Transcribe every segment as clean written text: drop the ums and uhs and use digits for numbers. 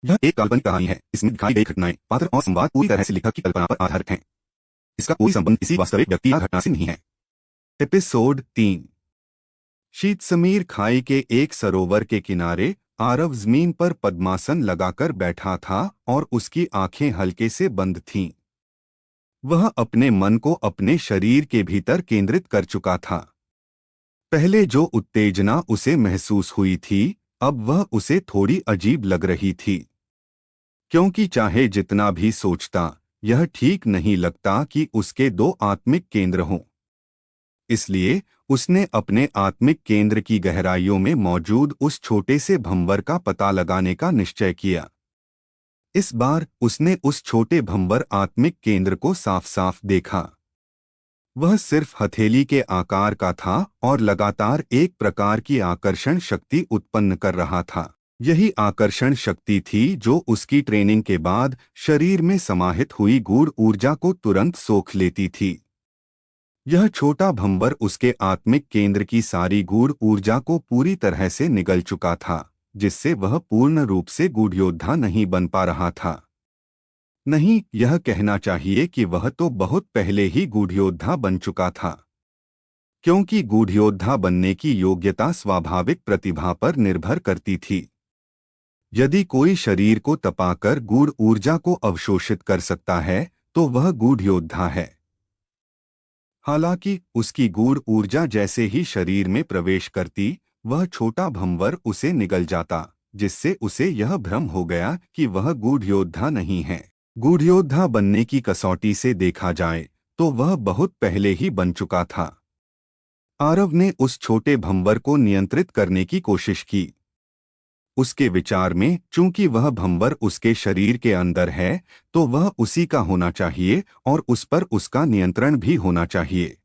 यह एक काल्पनिक कहानी है। इसमें दिखाई गई घटनाएं, पात्र और संवाद पूरी तरह से लेखक की कल्पना पर आधारित हैं। इसका कोई संबंध किसी वास्तविक व्यक्ति या घटना से नहीं है। एपिसोड 3। शीत समीर खाई के एक सरोवर के किनारे आरव जमीन पर पद्मासन लगाकर बैठा था और उसकी आंखें हल्के से बंद थीं। वह अपने मन को अपने शरीर के भीतर केंद्रित कर चुका था। पहले जो उत्तेजना उसे महसूस हुई थी, अब वह उसे थोड़ी अजीब लग रही थी, क्योंकि चाहे जितना भी सोचता, यह ठीक नहीं लगता कि उसके दो आत्मिक केंद्र हों। इसलिए उसने अपने आत्मिक केंद्र की गहराइयों में मौजूद उस छोटे से भंवर का पता लगाने का निश्चय किया। इस बार उसने उस छोटे भंवर आत्मिक केंद्र को साफ साफ देखा। वह सिर्फ हथेली के आकार का था और लगातार एक प्रकार की आकर्षण शक्ति उत्पन्न कर रहा था। यही आकर्षण शक्ति थी जो उसकी ट्रेनिंग के बाद शरीर में समाहित हुई गूढ़ ऊर्जा को तुरंत सोख लेती थी। यह छोटा भंवर उसके आत्मिक केंद्र की सारी गूढ़ ऊर्जा को पूरी तरह से निगल चुका था, जिससे वह पूर्ण रूप से गूढ़ योद्धा नहीं बन पा रहा था। नहीं, यह कहना चाहिए कि वह तो बहुत पहले ही गूढ़ योद्धा बन चुका था, क्योंकि गूढ़ योद्धा बनने की योग्यता स्वाभाविक प्रतिभा पर निर्भर करती थी। यदि कोई शरीर को तपाकर गूढ़ ऊर्जा को अवशोषित कर सकता है, तो वह गूढ़ योद्धा है। हालांकि उसकी गूढ़ ऊर्जा जैसे ही शरीर में प्रवेश करती, वह छोटा भंवर उसे निगल जाता, जिससे उसे यह भ्रम हो गया कि वह गूढ़ योद्धा नहीं है। गूढ़ योद्धा बनने की कसौटी से देखा जाए तो वह बहुत पहले ही बन चुका था। आरव ने उस छोटे भंवर को नियंत्रित करने की कोशिश की। उसके विचार में चूंकि वह भंवर उसके शरीर के अंदर है, तो वह उसी का होना चाहिए और उस पर उसका नियंत्रण भी होना चाहिए।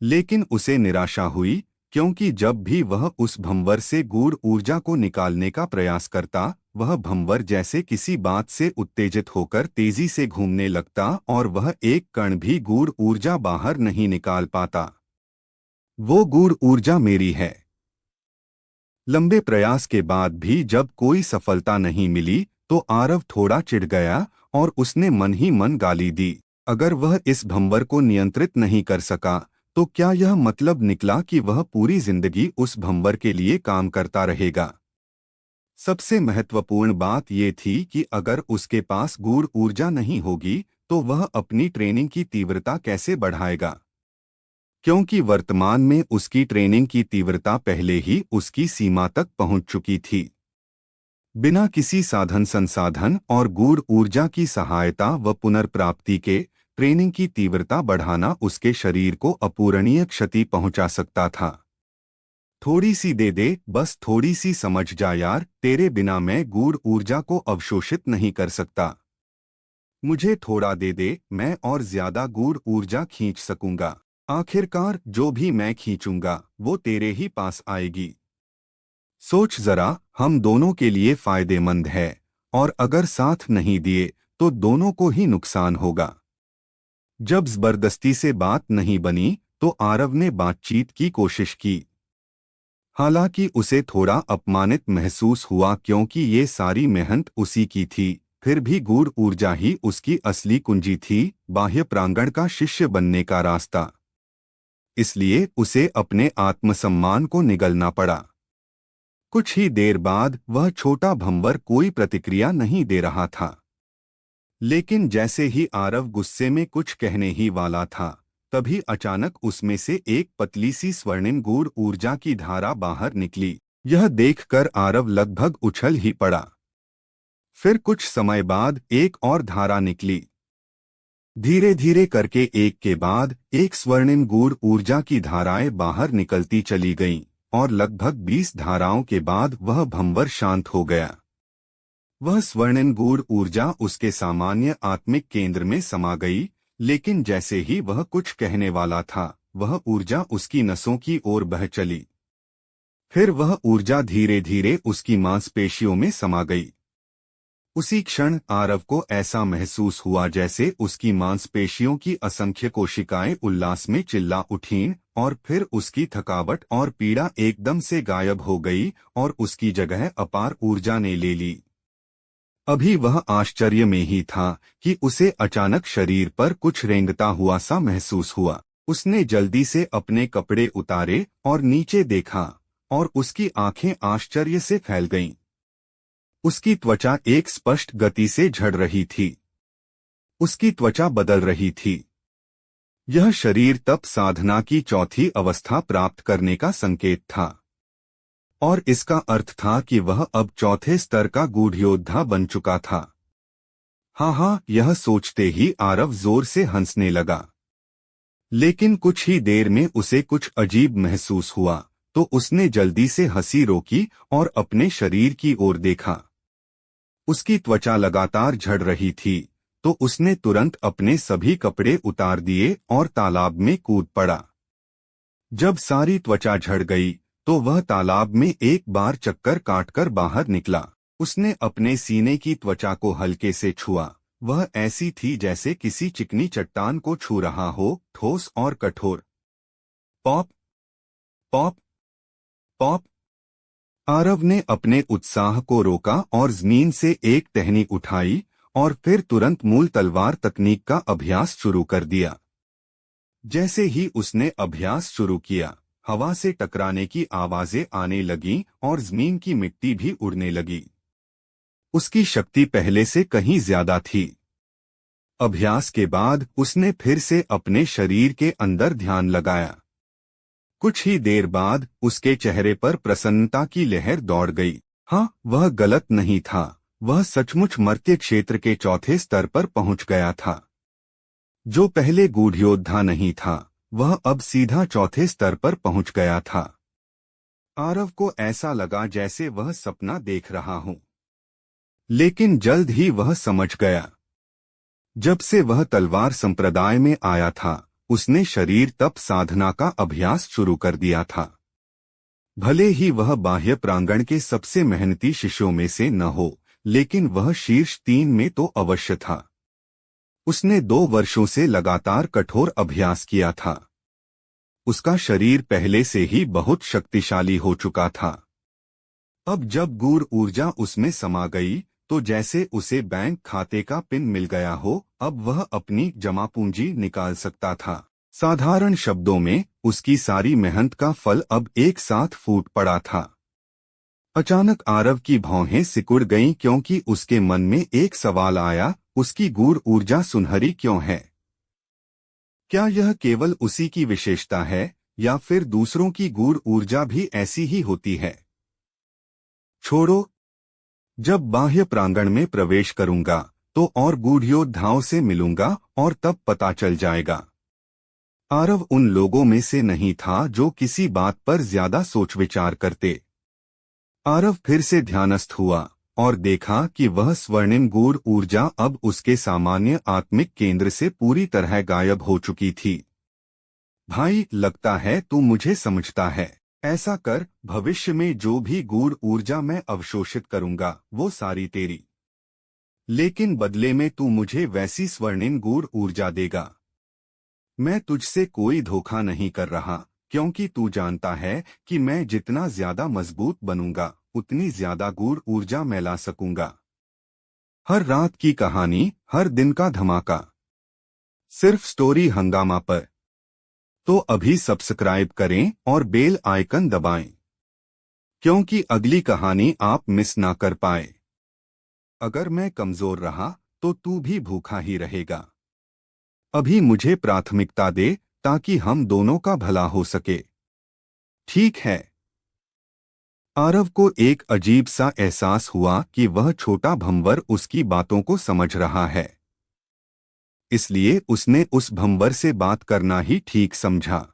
लेकिन उसे निराशा हुई, क्योंकि जब भी वह उस भंवर से गूढ़ ऊर्जा को निकालने का प्रयास करता, वह भंवर जैसे किसी बात से उत्तेजित होकर तेजी से घूमने लगता और वह एक कण भी गूढ़ ऊर्जा बाहर नहीं निकाल पाता। वो गूढ़ ऊर्जा मेरी है। लंबे प्रयास के बाद भी जब कोई सफलता नहीं मिली, तो आरव थोड़ा चिढ़ गया और उसने मन ही मन गाली दी। अगर वह इस भंवर को नियंत्रित नहीं कर सका, तो क्या यह मतलब निकला कि वह पूरी जिंदगी उस भंवर के लिए काम करता रहेगा? सबसे महत्वपूर्ण बात ये थी कि अगर उसके पास गूढ़ ऊर्जा नहीं होगी, तो वह अपनी ट्रेनिंग की तीव्रता कैसे बढ़ाएगा? क्योंकि वर्तमान में उसकी ट्रेनिंग की तीव्रता पहले ही उसकी सीमा तक पहुंच चुकी थी। बिना किसी साधन संसाधन और गूढ़ ऊर्जा की सहायता व पुनर्प्राप्ति के ट्रेनिंग की तीव्रता बढ़ाना उसके शरीर को अपूरणीय क्षति पहुंचा सकता था। थोड़ी सी दे दे, बस थोड़ी सी समझ जा यार, तेरे बिना मैं गूढ़ ऊर्जा को अवशोषित नहीं कर सकता। मुझे थोड़ा दे दे, मैं और ज्यादा गूढ़ ऊर्जा खींच सकूंगा। आखिरकार जो भी मैं खींचूंगा, वो तेरे ही पास आएगी। सोच जरा, हम दोनों के लिए फायदेमंद है, और अगर साथ नहीं दिए तो दोनों को ही नुकसान होगा। जब जबरदस्ती से बात नहीं बनी, तो आरव ने बातचीत की कोशिश की। हालांकि उसे थोड़ा अपमानित महसूस हुआ, क्योंकि ये सारी मेहनत उसी की थी। फिर भी गूढ़ ऊर्जा ही उसकी असली कुंजी थी, बाह्य प्रांगण का शिष्य बनने का रास्ता। इसलिए उसे अपने आत्मसम्मान को निगलना पड़ा। कुछ ही देर बाद वह छोटा भंवर कोई प्रतिक्रिया नहीं दे रहा था। लेकिन जैसे ही आरव गुस्से में कुछ कहने ही वाला था, तभी अचानक उसमें से एक पतली सी स्वर्णिम गूढ़ ऊर्जा की धारा बाहर निकली। यह देखकर आरव लगभग उछल ही पड़ा। फिर कुछ समय बाद एक और धारा निकली। धीरे धीरे करके एक के बाद एक स्वर्णिम गूढ़ ऊर्जा की धाराएं बाहर निकलती चली गईं, और लगभग 20 धाराओं के बाद वह भंवर शांत हो गया। वह स्वर्णिम गूढ़ ऊर्जा उसके सामान्य आत्मिक केंद्र में समा गई, लेकिन जैसे ही वह कुछ कहने वाला था, वह ऊर्जा उसकी नसों की ओर बह चली। फिर वह ऊर्जा धीरे धीरे उसकी मांसपेशियों में समा गई। उसी क्षण आरव को ऐसा महसूस हुआ जैसे उसकी मांसपेशियों की असंख्य कोशिकाएं उल्लास में चिल्ला उठीं, और फिर उसकी थकावट और पीड़ा एकदम से गायब हो गई और उसकी जगह अपार ऊर्जा ने ले ली। अभी वह आश्चर्य में ही था कि उसे अचानक शरीर पर कुछ रेंगता हुआ सा महसूस हुआ। उसने जल्दी से अपने कपड़े उतारे और नीचे देखा और उसकी आंखें आश्चर्य से फैल गईं। उसकी त्वचा एक स्पष्ट गति से झड़ रही थी। उसकी त्वचा बदल रही थी। यह शरीर तप साधना की चौथी अवस्था प्राप्त करने का संकेत था और इसका अर्थ था कि वह अब चौथे स्तर का गूढ़ योद्धा बन चुका था। हाँ, यह सोचते ही आरव जोर से हंसने लगा। लेकिन कुछ ही देर में उसे कुछ अजीब महसूस हुआ, तो उसने जल्दी से हंसी रोकी और अपने शरीर की ओर देखा। उसकी त्वचा लगातार झड़ रही थी, तो उसने तुरंत अपने सभी कपड़े उतार दिए और तालाब में कूद पड़ा। जब सारी त्वचा झड़ गई, तो वह तालाब में एक बार चक्कर काटकर बाहर निकला। उसने अपने सीने की त्वचा को हल्के से छुआ। वह ऐसी थी जैसे किसी चिकनी चट्टान को छू रहा हो, ठोस और कठोर। Pop pop pop. आरव ने अपने उत्साह को रोका और जमीन से एक टहनी उठाई और फिर तुरंत मूल तलवार तकनीक का अभ्यास शुरू कर दिया। जैसे ही उसने अभ्यास शुरू किया, हवा से टकराने की आवाजें आने लगीं और जमीन की मिट्टी भी उड़ने लगी। उसकी शक्ति पहले से कहीं ज्यादा थी। अभ्यास के बाद उसने फिर से अपने शरीर के अंदर ध्यान लगाया। कुछ ही देर बाद उसके चेहरे पर प्रसन्नता की लहर दौड़ गई। हाँ, वह गलत नहीं था। वह सचमुच मर्त्य क्षेत्र के चौथे स्तर पर पहुंच गया था। जो पहले गूढ़ योद्धा नहीं था, वह अब सीधा चौथे स्तर पर पहुंच गया था। आरव को ऐसा लगा जैसे वह सपना देख रहा हो। लेकिन जल्द ही वह समझ गया। जब से वह तलवार संप्रदाय में आया था, उसने शरीर तप साधना का अभ्यास शुरू कर दिया था। भले ही वह बाह्य प्रांगण के सबसे मेहनती शिष्यों में से न हो, लेकिन वह शीर्ष 3 में तो अवश्य था। उसने 2 वर्षों से लगातार कठोर अभ्यास किया था। उसका शरीर पहले से ही बहुत शक्तिशाली हो चुका था। अब जब गूढ़ ऊर्जा उसमें समा गई, तो जैसे उसे बैंक खाते का पिन मिल गया हो, अब वह अपनी जमा पूंजी निकाल सकता था। साधारण शब्दों में, उसकी सारी मेहनत का फल अब एक साथ फूट पड़ा था। अचानक आरव की भौहें सिकुड़ गईं क्योंकि उसके मन में एक सवाल आया, उसकी गूढ़ ऊर्जा सुनहरी क्यों है? क्या यह केवल उसी की विशेषता है, या फिर दूसरों की गूढ़ ऊर्जा भी ऐसी ही होती है? छोड़ो, जब बाह्य प्रांगण में प्रवेश करूंगा, तो और गूढ़ योद्धाओं से मिलूंगा और तब पता चल जाएगा। आरव उन लोगों में से नहीं था जो किसी बात पर ज्यादा सोच विचार करते। आरव फिर से ध्यानस्थ हुआ और देखा कि वह स्वर्णिम गूढ़ ऊर्जा अब उसके सामान्य आत्मिक केंद्र से पूरी तरह गायब हो चुकी थी। भाई, लगता है तू मुझे समझता है। ऐसा कर, भविष्य में जो भी गूढ़ ऊर्जा मैं अवशोषित करूंगा, वो सारी तेरी। लेकिन बदले में तू मुझे वैसी स्वर्णिम गूढ़ ऊर्जा देगा। मैं तुझसे कोई धोखा नहीं कर रहा, क्योंकि तू जानता है कि मैं जितना ज्यादा मजबूत बनूंगा, उतनी ज्यादा गूढ़ ऊर्जा मैं ला सकूंगा। हर रात की कहानी, हर दिन का धमाका, सिर्फ स्टोरी हंगामा पर। तो अभी सब्सक्राइब करें और बेल आइकन दबाएं, क्योंकि अगली कहानी आप मिस ना कर पाए। अगर मैं कमजोर रहा, तो तू भी भूखा ही रहेगा। अभी मुझे प्राथमिकता दे, ताकि हम दोनों का भला हो सके। ठीक है। आरव को एक अजीब सा एहसास हुआ कि वह छोटा भंवर उसकी बातों को समझ रहा है। इसलिए उसने उस भंवर से बात करना ही ठीक समझा।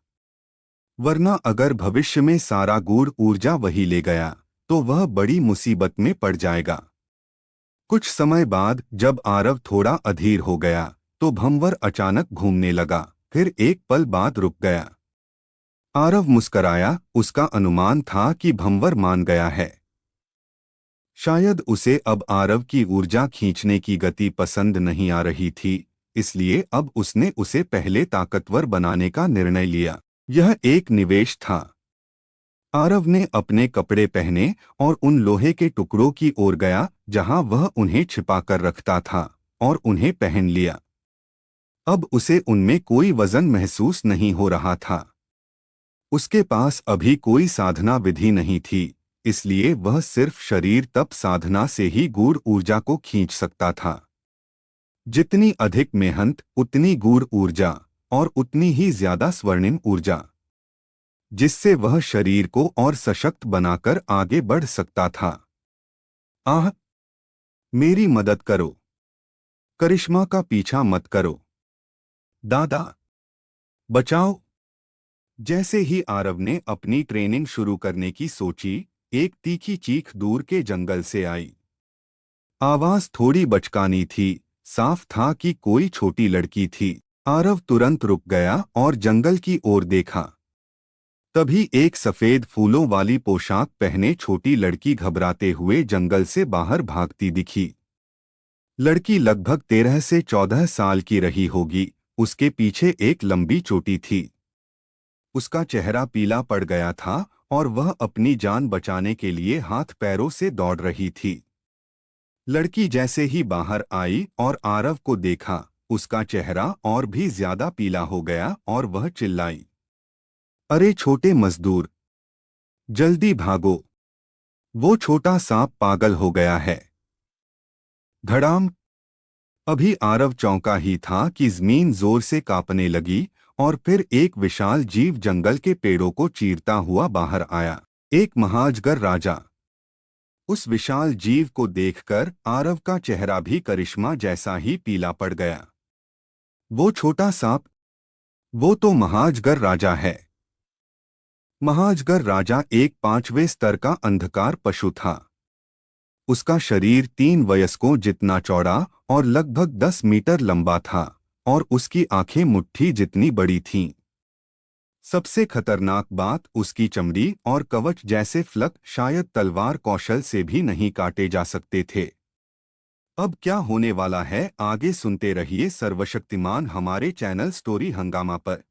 वरना अगर भविष्य में सारा गूढ़ ऊर्जा वही ले गया, तो वह बड़ी मुसीबत में पड़ जाएगा। कुछ समय बाद जब आरव थोड़ा अधीर हो गया, तो भंवर अचानक घूमने लगा, फिर एक पल बाद रुक गया। आरव मुस्कराया, उसका अनुमान था कि भंवर मान गया है। शायद उसे अब आरव की ऊर्जा खींचने की गति पसंद नहीं आ रही थी, इसलिए अब उसने उसे पहले ताकतवर बनाने का निर्णय लिया। यह एक निवेश था। आरव ने अपने कपड़े पहने और उन लोहे के टुकड़ों की ओर गया जहां वह उन्हें छिपा कर रखता था और उन्हें पहन लिया। अब उसे उनमें कोई वजन महसूस नहीं हो रहा था। उसके पास अभी कोई साधना विधि नहीं थी, इसलिए वह सिर्फ शरीर तप साधना से ही गूढ़ ऊर्जा को खींच सकता था। जितनी अधिक मेहनत उतनी गूढ़ ऊर्जा और उतनी ही ज्यादा स्वर्णिम ऊर्जा, जिससे वह शरीर को और सशक्त बनाकर आगे बढ़ सकता था। आह, मेरी मदद करो, करिश्मा का पीछा मत करो, दादा बचाओ। जैसे ही आरव ने अपनी ट्रेनिंग शुरू करने की सोची, एक तीखी चीख दूर के जंगल से आई। आवाज थोड़ी बचकानी थी, साफ था कि कोई छोटी लड़की थी। आरव तुरंत रुक गया और जंगल की ओर देखा। तभी एक सफेद फूलों वाली पोशाक पहने छोटी लड़की घबराते हुए जंगल से बाहर भागती दिखी। लड़की लगभग 13 से 14 साल की रही होगी। उसके पीछे एक लंबी चोटी थी। उसका चेहरा पीला पड़ गया था और वह अपनी जान बचाने के लिए हाथ पैरों से दौड़ रही थी। लड़की जैसे ही बाहर आई और आरव को देखा, उसका चेहरा और भी ज्यादा पीला हो गया और वह चिल्लाई, अरे छोटे मजदूर, जल्दी भागो, वो छोटा सांप पागल हो गया है। धड़ाम। अभी आरव चौंका ही था कि जमीन जोर से कांपने लगी और फिर एक विशाल जीव जंगल के पेड़ों को चीरता हुआ बाहर आया। एक महाअजगर राजा। उस विशाल जीव को देखकर आरव का चेहरा भी करिश्मा जैसा ही पीला पड़ गया। वो छोटा सांप, वो तो महाअजगर राजा है। महाअजगर राजा एक 5वें स्तर का अंधकार पशु था। उसका शरीर 3 वयस्कों जितना चौड़ा और लगभग 10 मीटर लंबा था और उसकी आंखें मुट्ठी जितनी बड़ी थीं। सबसे खतरनाक बात उसकी चमड़ी और कवच जैसे फलक शायद तलवार कौशल से भी नहीं काटे जा सकते थे। अब क्या होने वाला है आगे सुनते रहिए सर्वशक्तिमान हमारे चैनल स्टोरी हंगामा पर।